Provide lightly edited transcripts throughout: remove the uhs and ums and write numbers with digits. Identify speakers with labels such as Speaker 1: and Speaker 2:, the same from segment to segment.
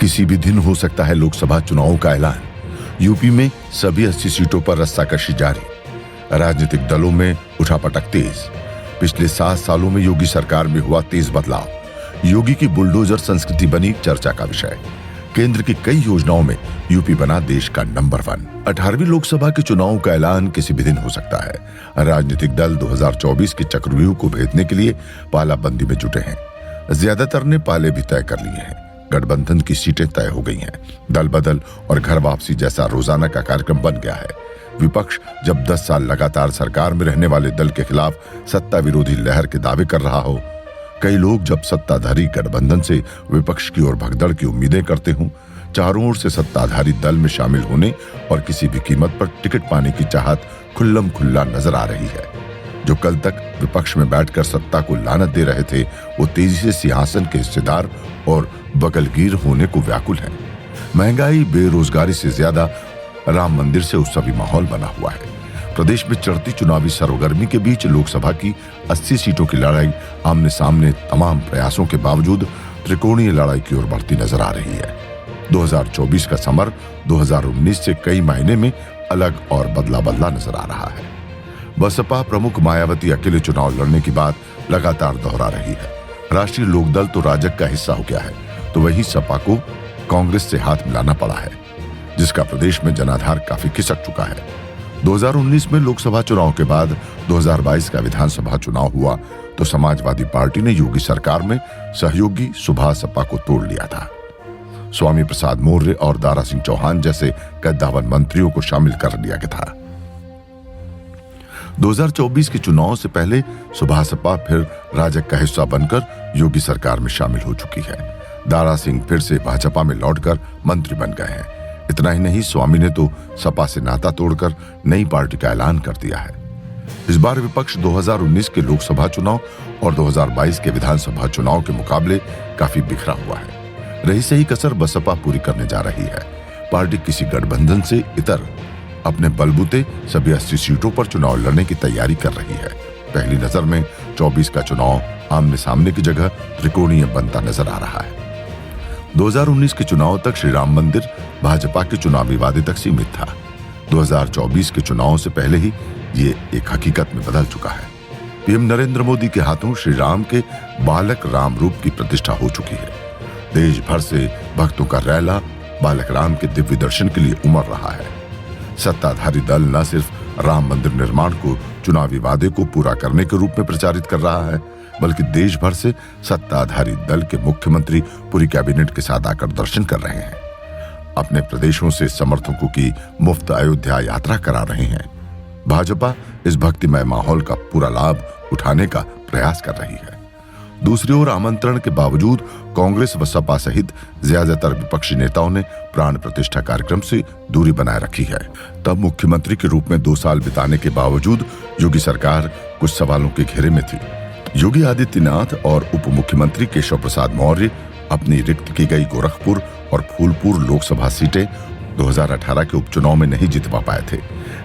Speaker 1: किसी भी दिन हो सकता है लोकसभा चुनावों का ऐलान। यूपी में सभी 80 सीटों पर रस्साकशी जारी। राजनीतिक दलों में उठापटक तेज। पिछले 7 सालों में योगी सरकार में हुआ तेज बदलाव। योगी की बुलडोजर संस्कृति बनी चर्चा का विषय। केंद्र की कई योजनाओं में यूपी बना देश का नंबर 1। 18वीं लोकसभा के चुनावों का ऐलान किसी भी दिन हो सकता है। राजनीतिक दल 2024 के चक्रव्यूह को भेदने के लिए पालाबंदी में जुटे हैं। ज्यादातर ने पाले भी तय कर लिए हैं। गठबंधन की सीटें तय हो गई हैं। दल बदल और घर वापसी जैसा रोजाना का कार्यक्रम बन गया है। विपक्ष जब 10 साल लगातार सरकार में रहने वाले दल के खिलाफ सत्ता विरोधी लहर के दावे कर रहा हो, कई लोग जब सत्ताधारी गठबंधन से विपक्ष की ओर भगदड़ की उम्मीदें करते हों, चारों ओर से सत्ताधारी दल में शामिल होने और किसी भी कीमत पर टिकट पाने की चाहत खुल्लम खुल्ला नजर आ रही है। जो कल तक विपक्ष में बैठकर सत्ता को लानत दे रहे थे, वो तेजी से सिंहासन के हिस्सेदार और बगलगीर होने को व्याकुल है। महंगाई, बेरोजगारी से ज्यादा राम मंदिर से उत्सवी माहौल बना हुआ है। प्रदेश में चढ़ती चुनावी सरगर्मी के बीच लोकसभा की 80 सीटों की लड़ाई आमने सामने तमाम प्रयासों के बावजूद त्रिकोणीय लड़ाई की ओर बढ़ती नजर आ रही है। 2024 का समर 2019 से कई मायने में अलग और बदला बदला नजर आ रहा है। बसपा प्रमुख मायावती अकेले चुनाव लड़ने की बात लगातार दोहरा रही है। राष्ट्रीय लोकदल तो राजग का हिस्सा हो गया है, तो वहीं सपा को कांग्रेस से हाथ मिलाना पड़ा है, जिसका प्रदेश में जनाधार काफी खिसक चुका है। 2019 में लोकसभा चुनाव के बाद 2022 का विधानसभा चुनाव हुआ तो समाजवादी पार्टी ने योगी सरकार में सहयोगी सुभाष सपा को तोड़ लिया था। स्वामी प्रसाद मौर्य और दारा सिंह चौहान जैसे कद्दावर मंत्रियों को शामिल कर लिया गया था। 2024 के चुनाव से पहले सुभाष सपा फिर राजग का हिस्सा बनकर योगी सरकार में शामिल हो चुकी है। दारा सिंह फिर से भाजपा में लौटकर मंत्री बन गए हैं। इतना ही नहीं, स्वामी ने तो सपा से नाता तोड़कर नई पार्टी का ऐलान कर दिया है। इस बार विपक्ष 2019 के लोकसभा चुनाव और 2022 के विधानसभा चुनाव के मुकाबले काफी बिखरा हुआ है। रही सही कसर बसपा पूरी करने जा रही है। पार्टी किसी गठबंधन से इतर अपने बलबूते सभी 80 सीटों पर चुनाव लड़ने की तैयारी कर रही है। पहली नजर में 24 का चुनाव आमने सामने की जगह त्रिकोणीय बनता नजर आ रहा है। 2019 के चुनाव तक श्री राम मंदिर भाजपा के चुनावी वादे तक सीमित था। 2024 के चुनाव से पहले ही ये एक हकीकत में बदल चुका है। पीएम नरेंद्र मोदी के हाथों श्री राम के बालक राम रूप की प्रतिष्ठा हो चुकी है। देश भर से भक्तों का रैला बालक राम के दिव्य दर्शन के लिए उमड़ रहा है। सत्ताधारी दल न सिर्फ राम मंदिर निर्माण को चुनावी वादे को पूरा करने के रूप में प्रचारित कर रहा है, बल्कि देश भर से सत्ताधारी दल के मुख्यमंत्री पूरी कैबिनेट के साथ आकर दर्शन कर रहे हैं। अपने प्रदेशों से समर्थकों की मुफ्त अयोध्या यात्रा करा रहे हैं। भाजपा इस भक्तिमय माहौल का पूरा लाभ उठाने का प्रयास कर रही है। दूसरी ओर आमंत्रण के बावजूद कांग्रेस व सपा सहित ज्यादातर विपक्षी नेताओं ने प्राण प्रतिष्ठा कार्यक्रम से दूरी बनाए रखी है। तब मुख्यमंत्री के रूप में 2 साल बिताने के बावजूद योगी सरकार कुछ सवालों के घेरे में थी। योगी आदित्यनाथ और उप मुख्यमंत्री केशव प्रसाद मौर्य अपनी रिक्त की गई गोरखपुर और फूलपुर लोकसभा सीटें 2018 के उपचुनाव में नहीं जितवा पाए थे,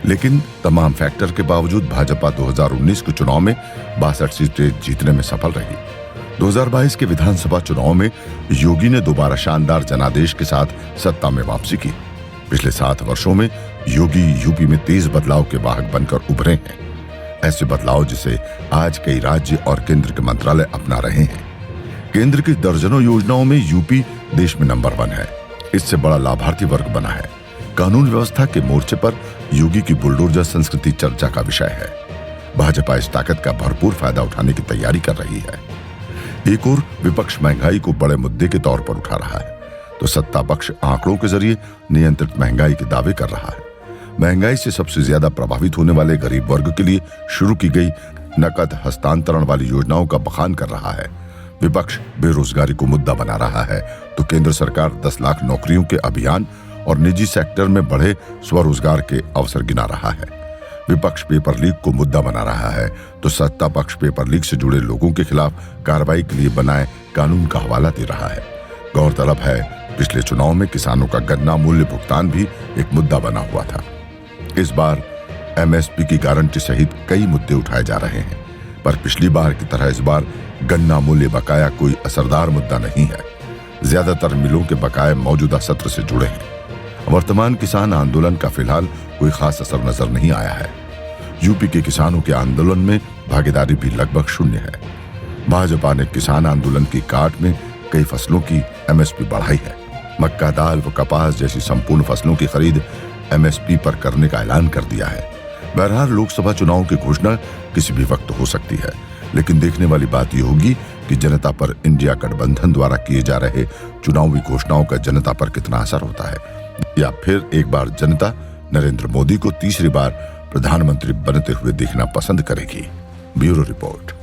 Speaker 1: लेकिन तमाम फैक्टर के बावजूद भाजपा 2019 के चुनाव में 62 सीटें जीतने में सफल रही। 2022 के विधानसभा चुनाव में योगी ने दोबारा शानदार जनादेश के साथ सत्ता में वापसी की। पिछले 7 वर्षों में योगी यूपी में तेज बदलाव के वाहक बनकर उभरे हैं। ऐसे बदलाव जिसे आज कई राज्य और केंद्र के मंत्रालय अपना रहे हैं। केंद्र की दर्जनों योजनाओं में यूपी देश में नंबर 1 है। इससे बड़ा लाभार्थी वर्ग बना है। कानून व्यवस्था के मोर्चे पर योगी की बुलडोजर संस्कृति चर्चा का विषय है। भाजपा इस ताकत का भरपूर फायदा उठाने की तैयारी कर रही है। एक और विपक्ष महंगाई को बड़े मुद्दे के तौर पर उठा रहा है, तो सत्ता पक्ष आंकड़ों के जरिए नियंत्रित महंगाई के दावे कर रहा है। महंगाई से सबसे ज्यादा प्रभावित होने वाले गरीब वर्ग के लिए शुरू की गई नकद हस्तांतरण वाली योजनाओं का बखान कर रहा है। विपक्ष बेरोजगारी को मुद्दा बना रहा है, तो केंद्र सरकार 10 लाख नौकरियों के अभियान और निजी सेक्टर में बढ़े स्वरोजगार के अवसर गिना रहा है। विपक्ष पेपर लीक को मुद्दा बना रहा है, तो सत्ता पक्ष पेपर लीक से जुड़े लोगों के खिलाफ कार्रवाई के लिए बनाए कानून का हवाला दे रहा है। गौरतलब है, पिछले चुनाव में किसानों का गन्ना मूल्य भुगतान भी एक मुद्दा बना हुआ था। इस बार एमएसपी की गारंटी सहित कई मुद्दे उठाए जा रहे हैं, पर पिछली बार की तरह इस बार गन्ना मूल्य बकाया कोई असरदार मुद्दा नहीं है। ज्यादातर मिलों के बकाये मौजूदा सत्र से जुड़े हैं। वर्तमान किसान आंदोलन का फिलहाल कोई खास असर नजर नहीं आया है। यूपी के किसानों के आंदोलन में भागीदारी भी लगभग शून्य है। भाजपा ने किसान आंदोलन की काट में कई फसलों की एमएसपी बढ़ाई है। मक्का, दाल व कपास जैसी संपूर्ण फसलों की खरीद एमएसपी पर करने का ऐलान कर दिया है। बहरहाल लोकसभा चुनाव की घोषणा किसी भी वक्त हो सकती है, लेकिन देखने वाली बात यह होगी कि जनता पर इंडिया गठबंधन द्वारा किए जा रहे चुनावी घोषणाओं का जनता पर कितना असर होता है, या फिर एक बार जनता नरेंद्र मोदी को तीसरी बार प्रधानमंत्री बनते हुए देखना पसंद करेगी। Bureau report.